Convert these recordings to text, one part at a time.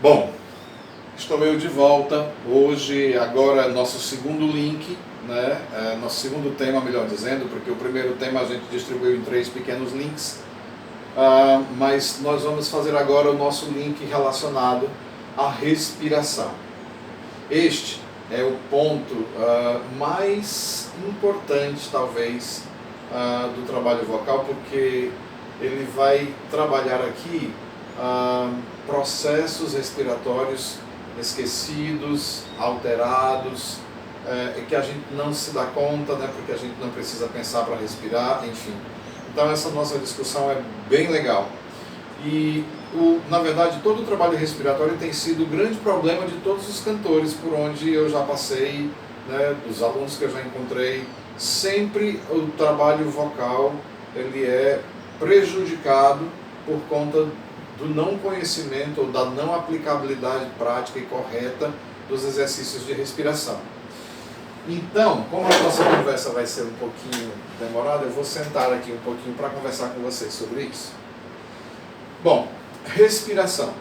Bom, estou eu de volta. Hoje, agora, nosso segundo link, né? Nosso segundo tema, melhor dizendo, porque o primeiro tema a gente distribuiu em 3 pequenos links. Mas nós vamos fazer agora o nosso link relacionado à respiração. Este é o ponto mais importante, talvez, do trabalho vocal, porque ele vai trabalhar aqui processos respiratórios esquecidos, alterados, que a gente não se dá conta, né, porque a gente não precisa pensar para respirar, enfim. Então essa nossa discussão é bem legal. E, na verdade, todo o trabalho respiratório tem sido o grande problema de todos os cantores por onde eu já passei, né, dos alunos que eu já encontrei. Sempre o trabalho vocal ele é prejudicado por conta do não conhecimento ou da não aplicabilidade prática e correta dos exercícios de respiração. Então, como a nossa conversa vai ser um pouquinho demorada, eu vou sentar aqui um pouquinho para conversar com vocês sobre isso. Bom, respiração.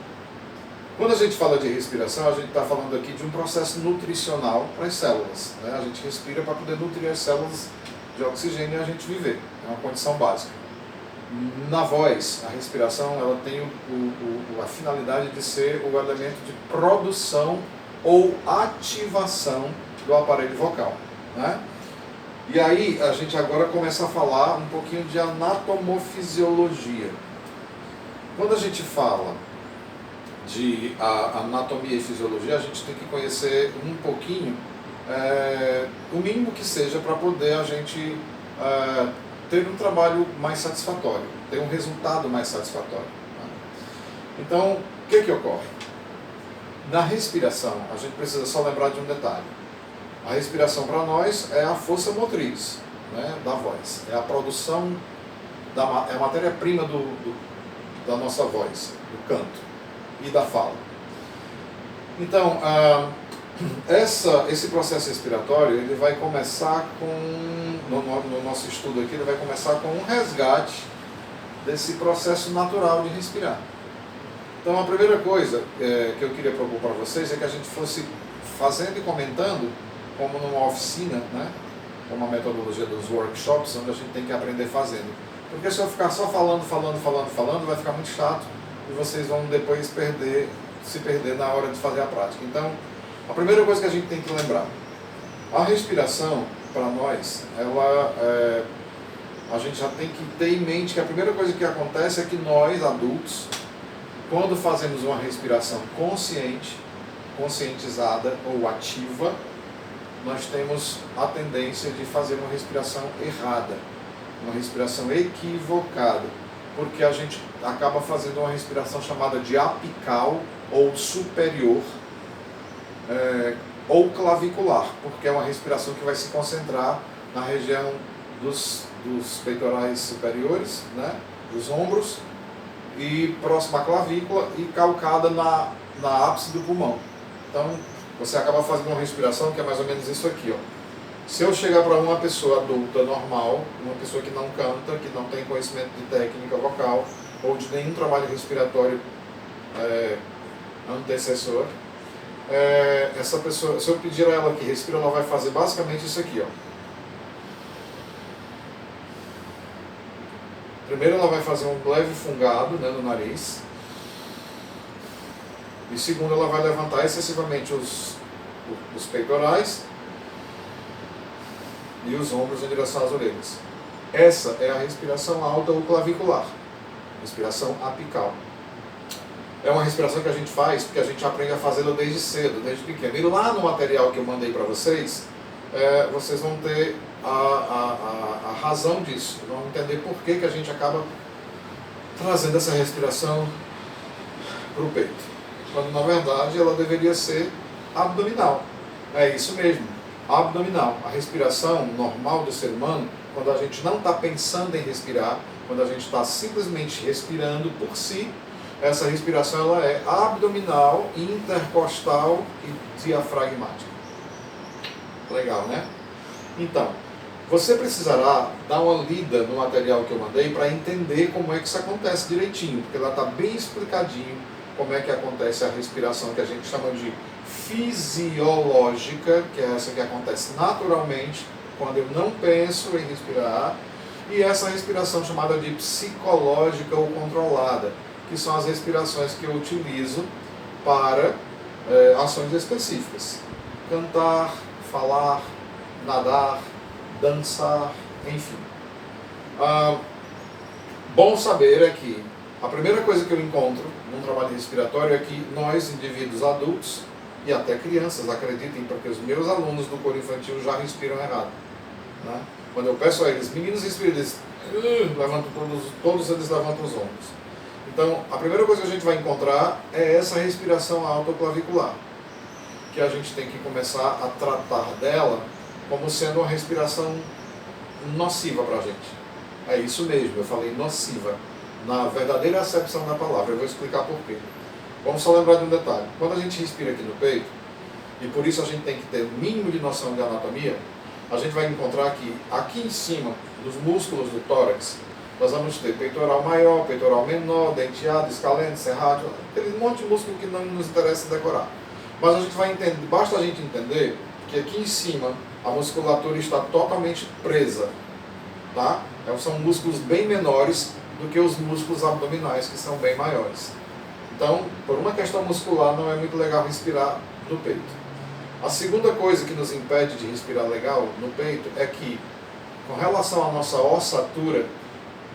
Quando a gente fala de respiração, a gente está falando aqui de um processo nutricional para as células, né? A gente respira para poder nutrir as células de oxigênio e a gente viver. É uma condição básica. Na voz, a respiração ela tem a finalidade de ser o elemento de produção ou ativação do aparelho vocal, né? E aí a gente agora começa a falar um pouquinho de anatomofisiologia. Quando a gente fala de anatomia e fisiologia, a gente tem que conhecer um pouquinho, o mínimo que seja, para poder a gente ter um trabalho mais satisfatório, ter um resultado mais satisfatório, né? Então, o que ocorre? Na respiração, a gente precisa só lembrar de um detalhe. A respiração para nós é a força motriz, né, da voz, é a produção, é a matéria-prima da nossa voz, do canto e da fala. Então, esse processo respiratório ele vai começar no nosso estudo aqui, ele vai começar com um resgate desse processo natural de respirar. Então, a primeira coisa que eu queria propor para vocês é que a gente fosse fazendo e comentando, como numa oficina, né? Como a metodologia dos workshops, onde a gente tem que aprender fazendo. Porque se eu ficar só falando, vai ficar muito chato e vocês vão depois se perder na hora de fazer a prática. Então, a primeira coisa que a gente tem que lembrar, a respiração, para nós, a gente já tem que ter em mente que a primeira coisa que acontece é que nós, adultos, quando fazemos uma respiração conscientizada ou ativa, nós temos a tendência de fazer uma respiração errada, uma respiração equivocada, porque a gente acaba fazendo uma respiração chamada de apical ou superior, ou clavicular, porque é uma respiração que vai se concentrar na região dos peitorais superiores, né, dos ombros, e próxima à clavícula e calcada na ápice do pulmão. Então, você acaba fazendo uma respiração que é mais ou menos isso aqui, ó. Se eu chegar para uma pessoa adulta normal, uma pessoa que não canta, que não tem conhecimento de técnica vocal ou de nenhum trabalho respiratório antecessor, essa pessoa, se eu pedir a ela que respira, ela vai fazer basicamente isso aqui, ó. Primeiro ela vai fazer um leve fungado, né, no nariz. E segundo, ela vai levantar excessivamente os peitorais e os ombros em direção às orelhas. Essa é a respiração alta ou clavicular, respiração apical. É uma respiração que a gente faz porque a gente aprende a fazê-la desde cedo, desde pequeno. E lá no material que eu mandei para vocês, vocês vão ter a razão disso, vão entender por que a gente acaba trazendo essa respiração para o peito, quando na verdade ela deveria ser abdominal. É isso mesmo, abdominal. A respiração normal do ser humano, quando a gente não está pensando em respirar, quando a gente está simplesmente respirando por si, essa respiração ela é abdominal, intercostal e diafragmática. Legal, né? Então, você precisará dar uma lida no material que eu mandei para entender como é que isso acontece direitinho, porque lá está bem explicadinho como é que acontece a respiração que a gente chama de fisiológica, que é essa que acontece naturalmente, quando eu não penso em respirar, e essa respiração chamada de psicológica ou controlada, que são as respirações que eu utilizo para ações específicas. Cantar, falar, nadar, dançar, enfim. Bom saber é que a primeira coisa que eu encontro num trabalho respiratório é que nós, indivíduos adultos, e até crianças, acreditem, porque os meus alunos do coro infantil já respiram errado. Né? Quando eu peço a eles, meninos respiram, eles levantam todos eles levantam os ombros. Então, a primeira coisa que a gente vai encontrar é essa respiração autoclavicular, que a gente tem que começar a tratar dela como sendo uma respiração nociva para a gente. É isso mesmo, eu falei nociva, na verdadeira acepção da palavra, eu vou explicar por quê. Vamos só lembrar de um detalhe. Quando a gente respira aqui no peito, e por isso a gente tem que ter o mínimo de noção de anatomia, a gente vai encontrar que aqui em cima dos músculos do tórax, nós vamos ter peitoral maior, peitoral menor, denteado, escaleno, serrátil, aquele monte de músculo que não nos interessa decorar. Mas a gente vai entender, basta a gente entender que aqui em cima a musculatura está totalmente presa, tá? São músculos bem menores do que os músculos abdominais, que são bem maiores. Então, por uma questão muscular, não é muito legal respirar no peito. A segunda coisa que nos impede de respirar legal no peito é que, com relação à nossa ossatura,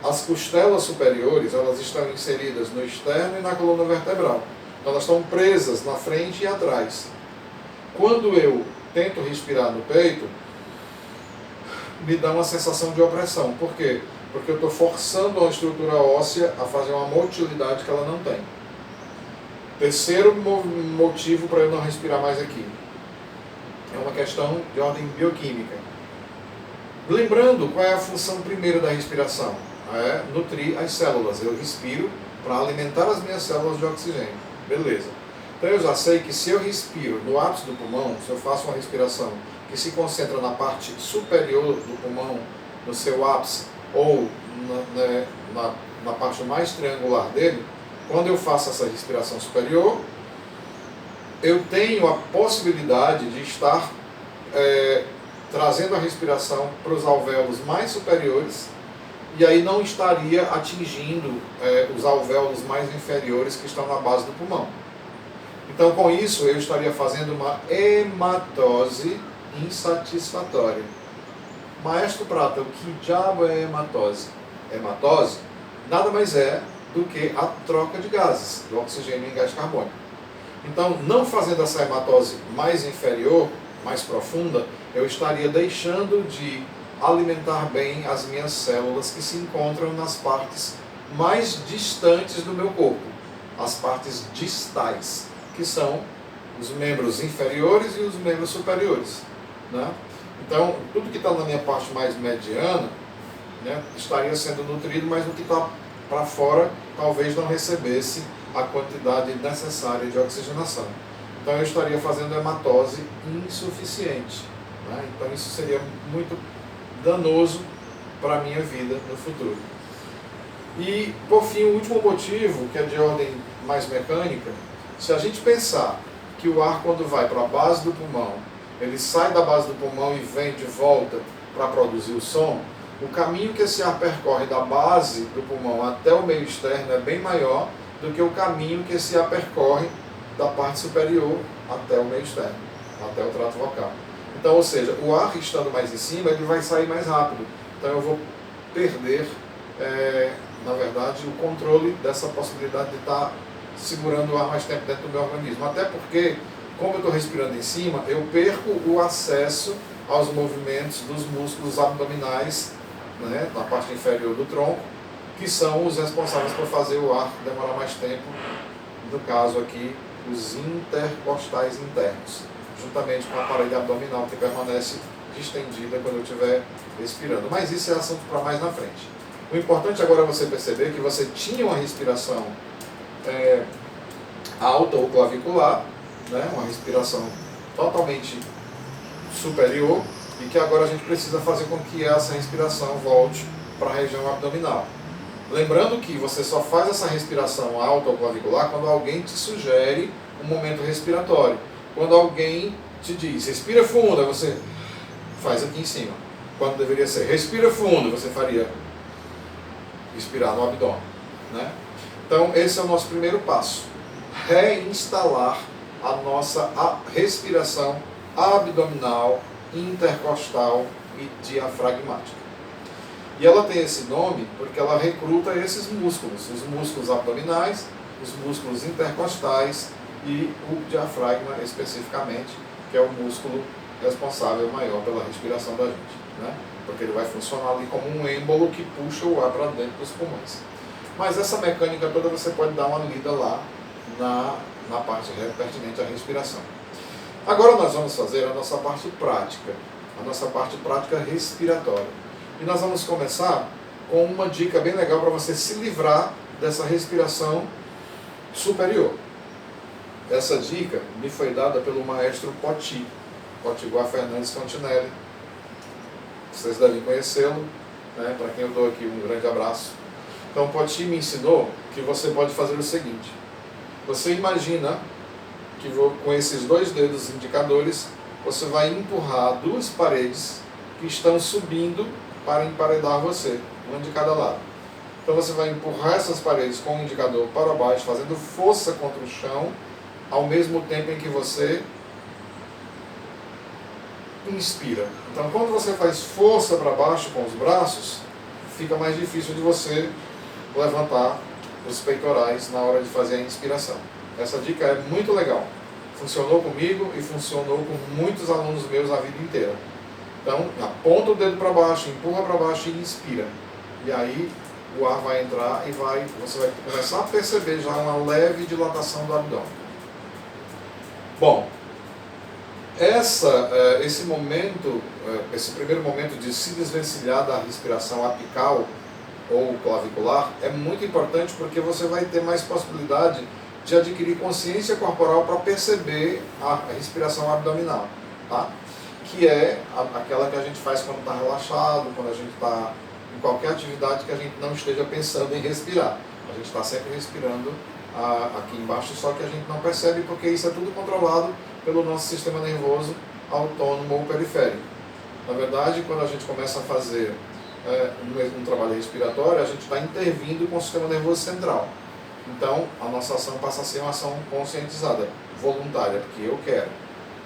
as costelas superiores, elas estão inseridas no externo e na coluna vertebral. Então, elas estão presas na frente e atrás. Quando eu tento respirar no peito, me dá uma sensação de opressão. Por quê? Porque eu estou forçando a estrutura óssea a fazer uma motilidade que ela não tem. Terceiro motivo para eu não respirar mais aqui é uma questão de ordem bioquímica. Lembrando qual é a função primeira da respiração? É nutrir as células. Eu respiro para alimentar as minhas células de oxigênio. Beleza. Então eu já sei que se eu respiro no ápice do pulmão, se eu faço uma respiração que se concentra na parte superior do pulmão, no seu ápice, ou na parte mais triangular dele, quando eu faço essa respiração superior, eu tenho a possibilidade de estar trazendo a respiração para os alvéolos mais superiores, e aí não estaria atingindo os alvéolos mais inferiores que estão na base do pulmão. Então, com isso, eu estaria fazendo uma hematose insatisfatória. Maestro Prata, o que diabo é hematose? Hematose nada mais é do que a troca de gases, do oxigênio em gás carbônico. Então, não fazendo essa hematose mais inferior, mais profunda, eu estaria deixando de alimentar bem as minhas células que se encontram nas partes mais distantes do meu corpo, as partes distais, que são os membros inferiores e os membros superiores, né? Então, tudo que está na minha parte mais mediana, né, estaria sendo nutrido, mas o que está para fora talvez não recebesse a quantidade necessária de oxigenação. Então eu estaria fazendo hematose insuficiente, né? Então isso seria muito danoso para a minha vida no futuro. E, por fim, o último motivo, que é de ordem mais mecânica, se a gente pensar que o ar, quando vai para a base do pulmão, ele sai da base do pulmão e vem de volta para produzir o som, o caminho que esse ar percorre da base do pulmão até o meio externo é bem maior do que o caminho que esse ar percorre da parte superior até o meio externo, até o trato vocal. Então, ou seja, o ar estando mais em cima, ele vai sair mais rápido. Então eu vou perder, na verdade, o controle dessa possibilidade de estar segurando o ar mais tempo dentro do meu organismo. Até porque, como eu estou respirando em cima, eu perco o acesso aos movimentos dos músculos abdominais, né, na parte inferior do tronco, que são os responsáveis por fazer o ar demorar mais tempo, no caso aqui, os intercostais internos, juntamente com a parede abdominal que permanece distendida quando eu estiver respirando. Mas isso é assunto para mais na frente. O importante agora é você perceber que você tinha uma respiração alta ou clavicular, né, uma respiração totalmente superior, e que agora a gente precisa fazer com que essa respiração volte para a região abdominal. Lembrando que você só faz essa respiração alta ou clavicular quando alguém te sugere um momento respiratório. Quando alguém te diz, respira fundo, aí você faz aqui em cima. Quando deveria ser, respira fundo, você faria respirar no abdômen, né? Então, esse é o nosso primeiro passo. Reinstalar a nossa respiração abdominal, intercostal e diafragmática. E ela tem esse nome porque ela recruta esses músculos, os músculos abdominais, os músculos intercostais e o diafragma especificamente, que é o músculo responsável maior pela respiração da gente, né? Porque ele vai funcionar ali como um êmbolo que puxa o ar para dentro dos pulmões. Mas essa mecânica toda você pode dar uma lida lá na parte pertinente à respiração. Agora nós vamos fazer a nossa parte prática respiratória. E nós vamos começar com uma dica bem legal para você se livrar dessa respiração superior. Essa dica me foi dada pelo maestro Potiguar Fernandes Fontinelli. Vocês devem conhecê-lo, né? Para quem eu dou aqui um grande abraço. Então, Poti me ensinou que você pode fazer o seguinte. Você imagina que com esses 2 dedos indicadores, você vai empurrar 2 paredes que estão subindo para emparedar você, uma de cada lado. Então você vai empurrar essas paredes com o indicador para baixo, fazendo força contra o chão, ao mesmo tempo em que você inspira. Então quando você faz força para baixo com os braços, fica mais difícil de você levantar os peitorais na hora de fazer a inspiração. Essa dica é muito legal. Funcionou comigo e funcionou com muitos alunos meus a vida inteira. Então, aponta o dedo para baixo, empurra para baixo e inspira. E aí o ar vai entrar e você vai começar a perceber já uma leve dilatação do abdômen. Bom, esse primeiro momento de se desvencilhar da respiração apical ou clavicular é muito importante porque você vai ter mais possibilidade de adquirir consciência corporal para perceber a respiração abdominal, tá? Que é aquela que a gente faz quando está relaxado, quando a gente está em qualquer atividade que a gente não esteja pensando em respirar. A gente está sempre respirando aqui embaixo, só que a gente não percebe porque isso é tudo controlado pelo nosso sistema nervoso autônomo ou periférico. Na verdade, quando a gente começa a fazer um trabalho respiratório, a gente está intervindo com o sistema nervoso central. Então, a nossa ação passa a ser uma ação conscientizada, voluntária, porque eu quero.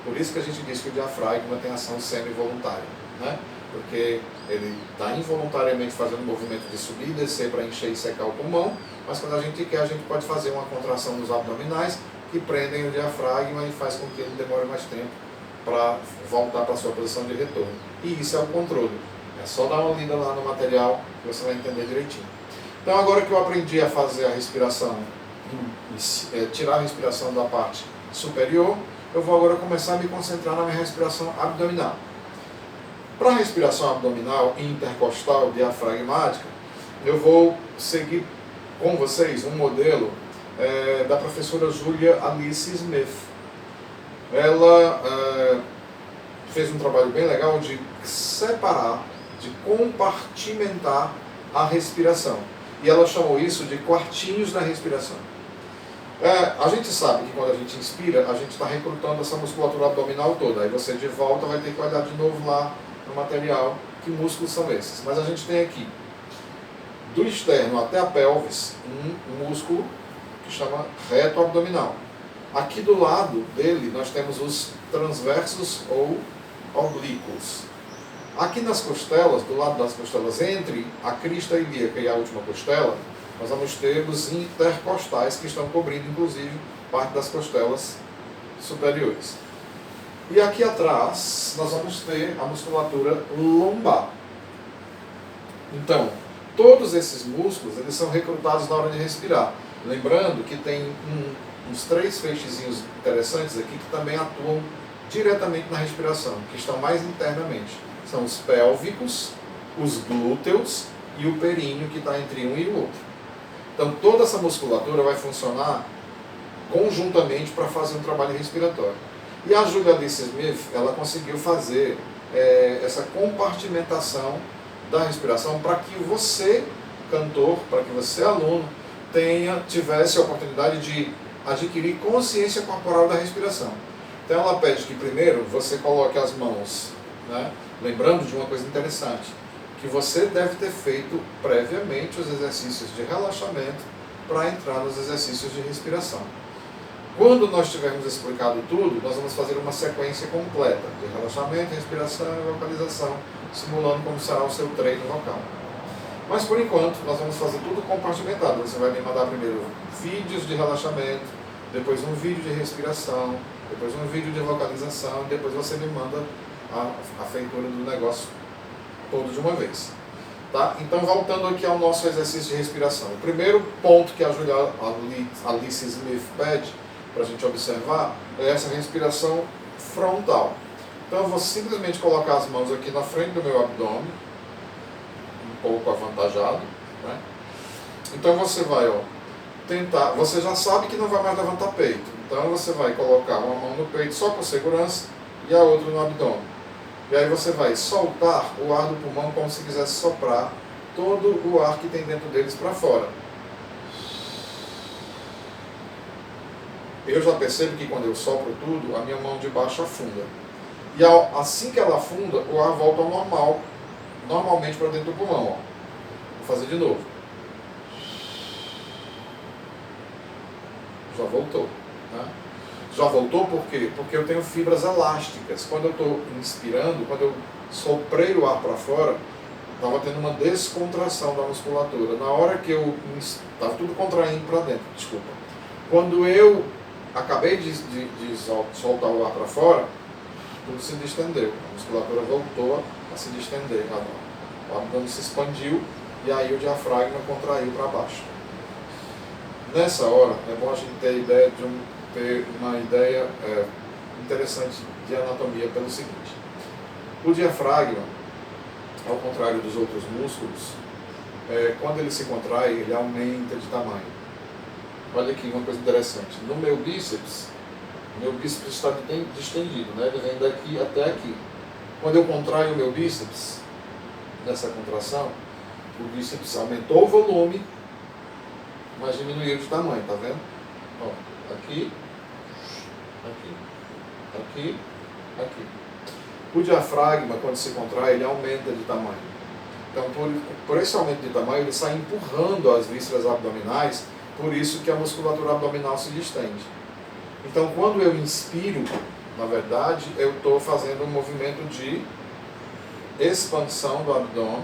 Por isso que a gente diz que o diafragma tem ação semi-voluntária, né? Porque ele está involuntariamente fazendo um movimento de subir e descer para encher e secar o pulmão, mas quando a gente quer, a gente pode fazer uma contração nos abdominais que prendem o diafragma e faz com que ele demore mais tempo para voltar para a sua posição de retorno. E isso é o controle. É só dar uma lida lá no material que você vai entender direitinho. Então, agora que eu aprendi a fazer a respiração, tirar a respiração da parte superior, eu vou agora começar a me concentrar na minha respiração abdominal. Para a respiração abdominal intercostal diafragmática, eu vou seguir com vocês um modelo da professora Julia Alice Smith. Ela fez um trabalho bem legal de separar, de compartimentar a respiração. E ela chamou isso de quartinhos da respiração. A gente sabe que quando a gente inspira, a gente está recrutando essa musculatura abdominal toda. Aí você de volta vai ter que olhar de novo lá no material que músculos são esses. Mas a gente tem aqui, do externo até a pelvis, um músculo que chama reto abdominal. Aqui do lado dele nós temos os transversos ou oblíquos. Aqui nas costelas, do lado das costelas, entre a crista ilíaca e a última costela, nós vamos ter os intercostais que estão cobrindo, inclusive, parte das costelas superiores. E aqui atrás, nós vamos ter a musculatura lombar. Então, todos esses músculos, eles são recrutados na hora de respirar. Lembrando que tem uns 3 feixezinhos interessantes aqui que também atuam diretamente na respiração, que estão mais internamente. São os pélvicos, os glúteos e o períneo que está entre um e o outro. Então toda essa musculatura vai funcionar conjuntamente para fazer um trabalho respiratório. E a Julia Alice Smith, ela conseguiu fazer essa compartimentação da respiração para que você cantor, para que você, aluno, tivesse a oportunidade de adquirir consciência corporal da respiração. Então ela pede que primeiro você coloque as mãos, né? Lembrando de uma coisa interessante, que você deve ter feito previamente os exercícios de relaxamento para entrar nos exercícios de respiração. Quando nós tivermos explicado tudo, nós vamos fazer uma sequência completa de relaxamento, respiração e vocalização, simulando como será o seu treino vocal. Mas por enquanto, nós vamos fazer tudo compartimentado. Você vai me mandar primeiro vídeos de relaxamento, depois um vídeo de respiração, depois um vídeo de vocalização, e depois você me manda a feitura do negócio todo de uma vez. Tá? Então, voltando aqui ao nosso exercício de respiração. O primeiro ponto que a Alice Smith pede para a gente observar é essa respiração frontal. Então, eu vou simplesmente colocar as mãos aqui na frente do meu abdômen, um pouco avantajado, né? Então, você vai tentar, você já sabe que não vai mais levantar peito. Então, você vai colocar uma mão no peito só com segurança e a outra no abdômen. E aí você vai soltar o ar do pulmão como se quisesse soprar todo o ar que tem dentro deles para fora. Eu já percebo que quando eu sopro tudo, a minha mão de baixo afunda. E assim que ela afunda, o ar volta ao normal, normalmente para dentro do pulmão. Vou fazer de novo. Já voltou. Né? Já voltou por quê? Porque eu tenho fibras elásticas. Quando eu estou inspirando, quando eu soprei o ar para fora, estava tendo uma descontração da musculatura. Na hora que eu... Estava tudo contraindo para dentro, desculpa. Quando eu acabei de soltar o ar para fora, tudo se distendeu. A musculatura voltou a se distender. O abdômen se expandiu e aí o diafragma contraiu para baixo. Nessa hora, é bom a gente ter uma ideia interessante de anatomia pelo seguinte. O diafragma, ao contrário dos outros músculos, quando ele se contrai, ele aumenta de tamanho. Olha aqui uma coisa interessante. No meu bíceps está distendido, né? Ele vem daqui até aqui. Quando eu contraio o meu bíceps, nessa contração, o bíceps aumentou o volume, mas diminuiu de tamanho, tá vendo? Ó, aqui, aqui, aqui, aqui. O diafragma, quando se contrai, ele aumenta de tamanho. Então, por esse aumento de tamanho, ele sai empurrando as vísceras abdominais, por isso que a musculatura abdominal se distende. Então, quando eu inspiro, na verdade, eu estou fazendo um movimento de expansão do abdômen,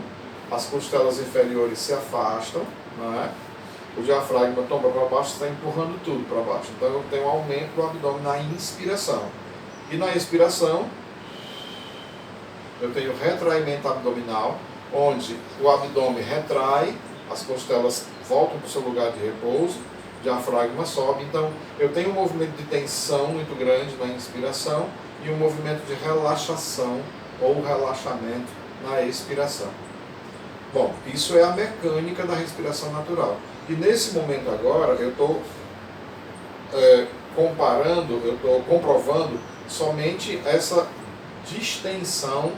as costelas inferiores se afastam, não é? O diafragma tomba para baixo, está empurrando tudo para baixo. Então eu tenho um aumento do abdômen na inspiração. E na expiração, eu tenho retraimento abdominal, onde o abdômen retrai, as costelas voltam para o seu lugar de repouso, o diafragma sobe. Então eu tenho um movimento de tensão muito grande na inspiração e um movimento de relaxação ou relaxamento na expiração. Bom, isso é a mecânica da respiração natural. E nesse momento agora, eu estou eu estou comprovando somente essa distensão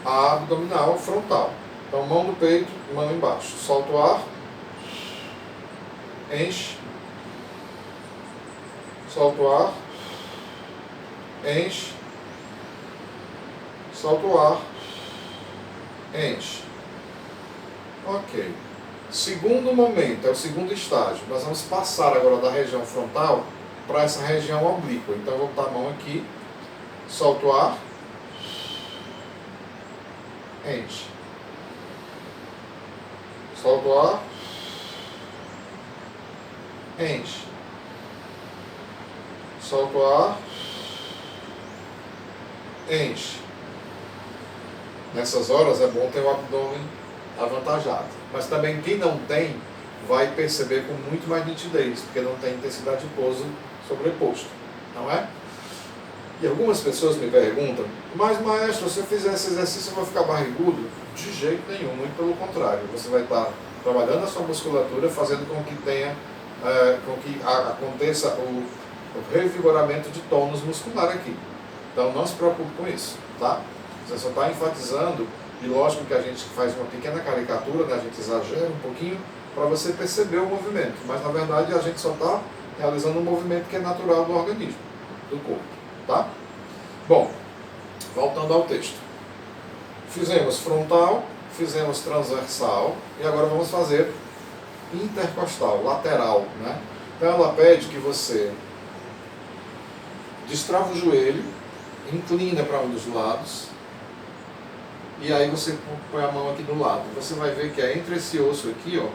abdominal frontal. Então, mão no peito, mão embaixo. Solta o ar, enche, solta o ar, enche, solta o ar, enche. Ok. Segundo momento, é o segundo estágio. Nós vamos passar agora da região frontal para essa região oblíqua. Então, eu vou botar a mão aqui, solto o ar, enche. Solto o ar, enche. Solto o ar, enche. Nessas horas é bom ter o abdômen avantajado. Mas também quem não tem vai perceber com muito mais nitidez, porque não tem intensidade de pouso sobreposto, não é? E algumas pessoas me perguntam, mas maestro, se eu fizer esse exercício eu vou ficar barrigudo? De jeito nenhum, muito pelo contrário. Você vai estar trabalhando a sua musculatura, fazendo com que aconteça o revigoramento de tônus muscular aqui. Então não se preocupe com isso, tá? Você só está enfatizando E lógico que a gente faz uma pequena caricatura, né? A gente exagera um pouquinho para você perceber o movimento, mas na verdade a gente só está realizando um movimento que é natural do organismo, do corpo, tá? Bom, voltando ao texto. Fizemos frontal, fizemos transversal e agora vamos fazer intercostal, lateral, né? Então ela pede que você destrava o joelho, inclina para um dos lados e aí você põe a mão aqui do lado. Você vai ver que é entre esse osso aqui, ó,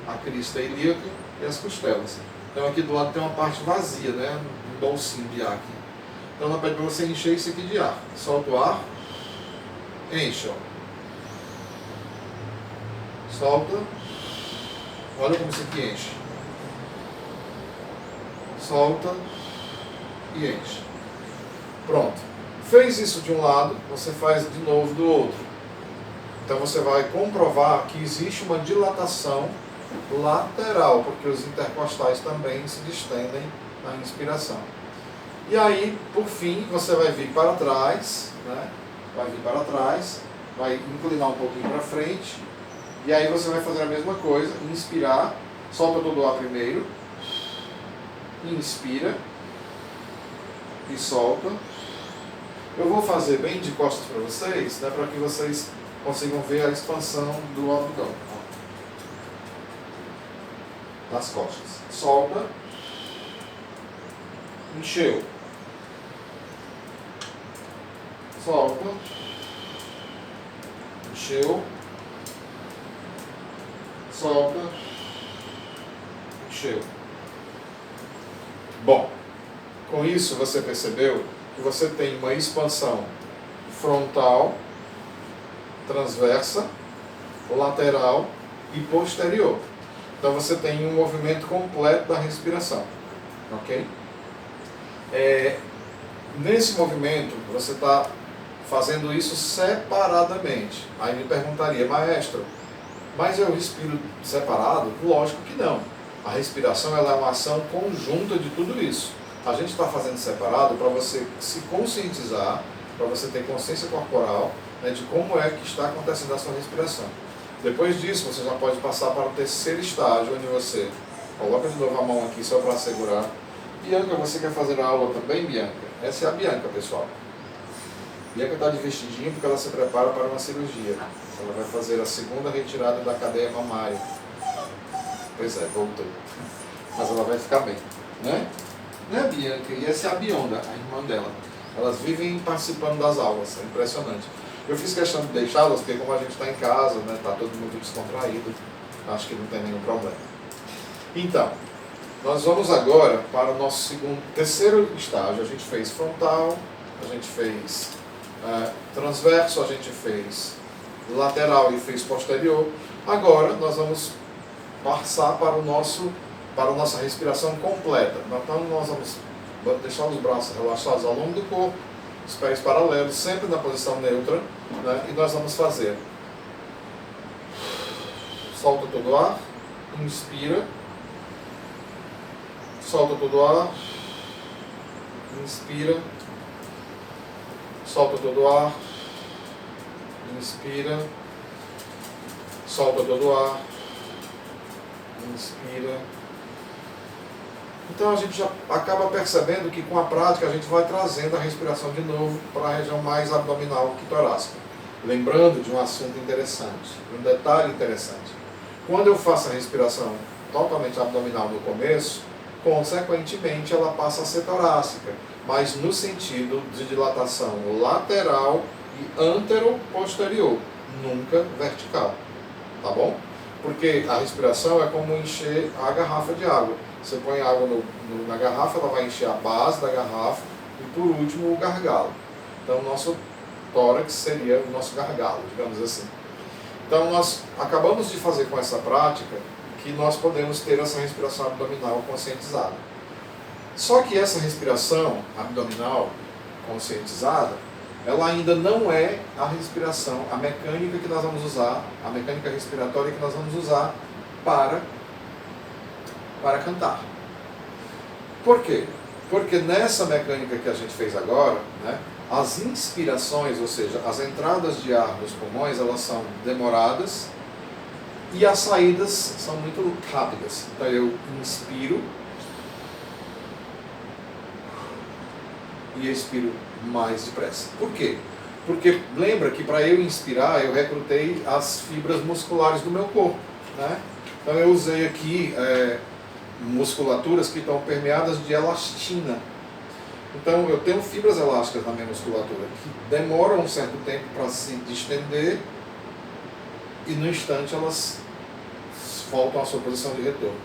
a crista ilíaca e as costelas. Então aqui do lado tem uma parte vazia, né? Um bolsinho de ar aqui. Então ela pede para você encher isso aqui de ar. Solta o ar, enche, ó. Solta. Olha como isso aqui enche. Solta e enche. Pronto. Fez isso de um lado, você faz de novo do outro. Então você vai comprovar que existe uma dilatação lateral, porque os intercostais também se distendem na inspiração. E aí, por fim, você vai vir para trás, né? Vai vir para trás, vai inclinar um pouquinho para frente, e aí você vai fazer a mesma coisa, inspirar, solta todo o ar primeiro, inspira e solta. Eu vou fazer bem de costas para vocês, né, para que vocês consigam ver a expansão do abdômen. Das costas. Solta. Encheu. Solta. Encheu. Solta. Encheu. Bom, com isso você percebeu que você tem uma expansão frontal, transversa, lateral e posterior. Então você tem um movimento completo da respiração, ok? Nesse movimento você está fazendo isso separadamente. Aí me perguntaria, maestro, mas eu respiro separado? Lógico que não. A respiração ela é uma ação conjunta de tudo isso. A gente está fazendo separado para você se conscientizar, para você ter consciência corporal, né, de como é que está acontecendo a sua respiração. Depois disso, você já pode passar para o terceiro estágio, onde você coloca de novo a mão aqui só para segurar. Bianca, você quer fazer a aula também, Bianca? Essa é a Bianca, pessoal. Bianca está de vestidinho porque ela se prepara para uma cirurgia. Ela vai fazer a segunda retirada da cadeia mamária. Pois é, voltou. Mas ela vai ficar bem, né? Né, Bianca? E essa é a Bionda, a irmã dela. Elas vivem participando das aulas, é impressionante. Eu fiz questão de deixá-las, porque como a gente está em casa, né, está todo mundo descontraído, acho que não tem nenhum problema. Então, nós vamos agora para o nosso terceiro estágio. A gente fez frontal, a gente fez transverso, a gente fez lateral e fez posterior. Agora nós vamos passar para a nossa respiração completa. Então nós vamos deixar os braços relaxados ao longo do corpo, os pés paralelos, sempre na posição neutra, né? E nós vamos fazer. Solta todo o ar, inspira, solta todo o ar, inspira, solta todo o ar, inspira, solta todo o ar, inspira. Então a gente já acaba percebendo que com a prática a gente vai trazendo a respiração de novo para a região mais abdominal que torácica. Lembrando de um assunto interessante, um detalhe interessante. Quando eu faço a respiração totalmente abdominal no começo, consequentemente ela passa a ser torácica, mas no sentido de dilatação lateral e antero-posterior, nunca vertical, tá bom? Porque a respiração é como encher a garrafa de água. Você põe água na garrafa, ela vai encher a base da garrafa e por último o gargalo. Então o nosso tórax seria o nosso gargalo, digamos assim. Então nós acabamos de fazer com essa prática que nós podemos ter essa respiração abdominal conscientizada. Só que essa respiração abdominal conscientizada, ela ainda não é a respiração, a mecânica que nós vamos usar, a mecânica respiratória que nós vamos usar para cantar. Por quê? Porque nessa mecânica que a gente fez agora, né, As inspirações, ou seja, as entradas de ar nos pulmões, elas são demoradas e as saídas são muito rápidas. Então eu inspiro e expiro mais depressa. Por quê? Porque lembra que para eu inspirar eu recrutei as fibras musculares do meu corpo, né? Então eu usei aqui musculaturas que estão permeadas de elastina. Então eu tenho fibras elásticas na minha musculatura que demoram um certo tempo para se distender e no instante elas voltam à sua posição de retorno.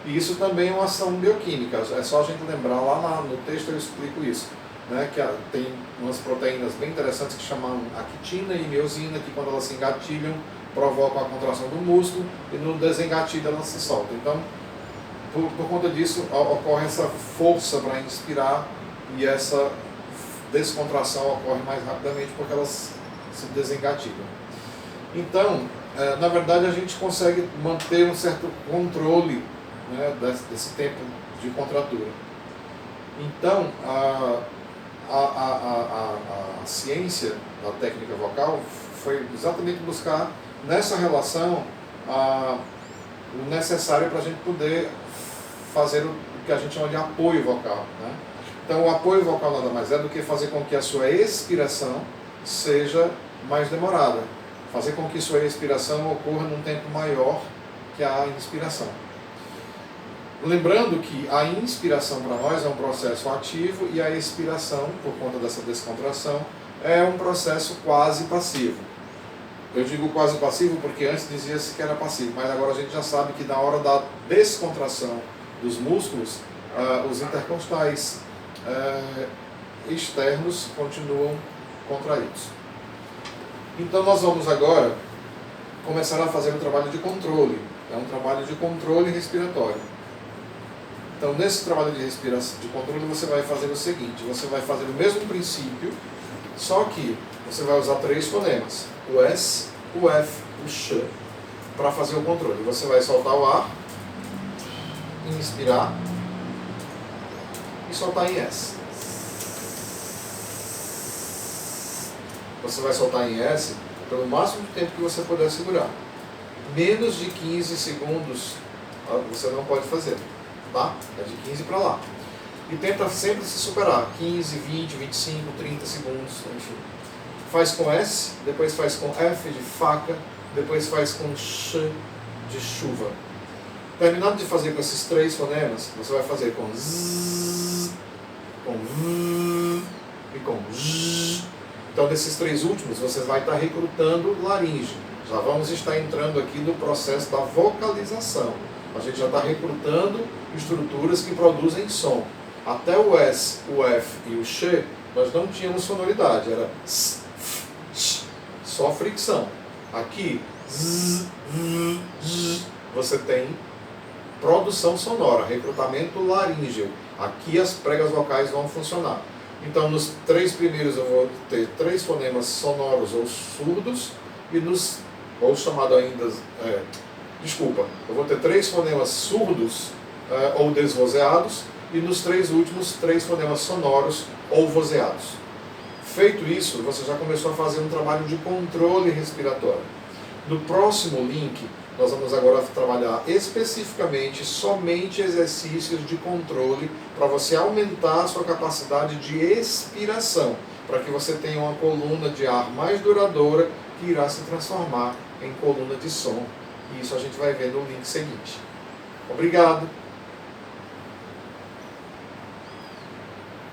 E isso também é uma ação bioquímica, é só a gente lembrar, lá no texto eu explico isso, né, que tem umas proteínas bem interessantes que chamam actina e miosina, que quando elas se engatilham provocam a contração do músculo e no desengatilho elas se soltam. Então, por conta disso, ocorre essa força para inspirar e essa descontração ocorre mais rapidamente porque elas se desengatilham. Então, na verdade, a gente consegue manter um certo controle, né, desse tempo de contratura. Então, a ciência da técnica vocal foi exatamente buscar nessa relação o necessário para a gente poder fazer o que a gente chama de apoio vocal, né? Então o apoio vocal nada mais é do que fazer com que a sua expiração seja mais demorada, fazer com que sua expiração ocorra num tempo maior que a inspiração. Lembrando que a inspiração para nós é um processo ativo e a expiração, por conta dessa descontração, é um processo quase passivo. Eu digo quase passivo porque antes dizia-se que era passivo, mas agora a gente já sabe que na hora da descontração dos músculos, os intercostais externos continuam contraídos. Então nós vamos agora começar a fazer um trabalho de controle, é um trabalho de controle respiratório. Então nesse trabalho de respiração, de controle, você vai fazer o seguinte, você vai fazer o mesmo princípio, só que você vai usar 3 fonemas, o S, o F, o Sh, para fazer o controle. Você vai soltar o ar, inspirar e soltar em S. Você vai soltar em S pelo máximo de tempo que você puder segurar. Menos de 15 segundos você não pode fazer, tá? É de 15 para lá. E tenta sempre se superar, 15, 20, 25, 30 segundos, enfim. Faz com S, depois faz com F de faca, depois faz com Sh de chuva. Terminado de fazer com esses 3 fonemas, você vai fazer com Z, com V e com J. Então, desses 3 últimos, você vai estar recrutando laringe. Já vamos estar entrando aqui no processo da vocalização. A gente já está recrutando estruturas que produzem som. Até o S, o F e o Sh, nós não tínhamos sonoridade, era S, F, Sh, só fricção. Aqui, Z, V, J, você tem produção sonora, recrutamento laríngeo. Aqui as pregas vocais vão funcionar. Então, nos 3 primeiros eu vou ter 3 fonemas sonoros ou surdos, e ou chamado ainda, eu vou ter 3 fonemas surdos ou desvozeados, e nos 3 últimos, 3 fonemas sonoros ou vozeados. Feito isso, você já começou a fazer um trabalho de controle respiratório. No próximo link, nós vamos agora trabalhar especificamente somente exercícios de controle para você aumentar a sua capacidade de expiração, para que você tenha uma coluna de ar mais duradoura que irá se transformar em coluna de som. E isso a gente vai ver no link seguinte. Obrigado!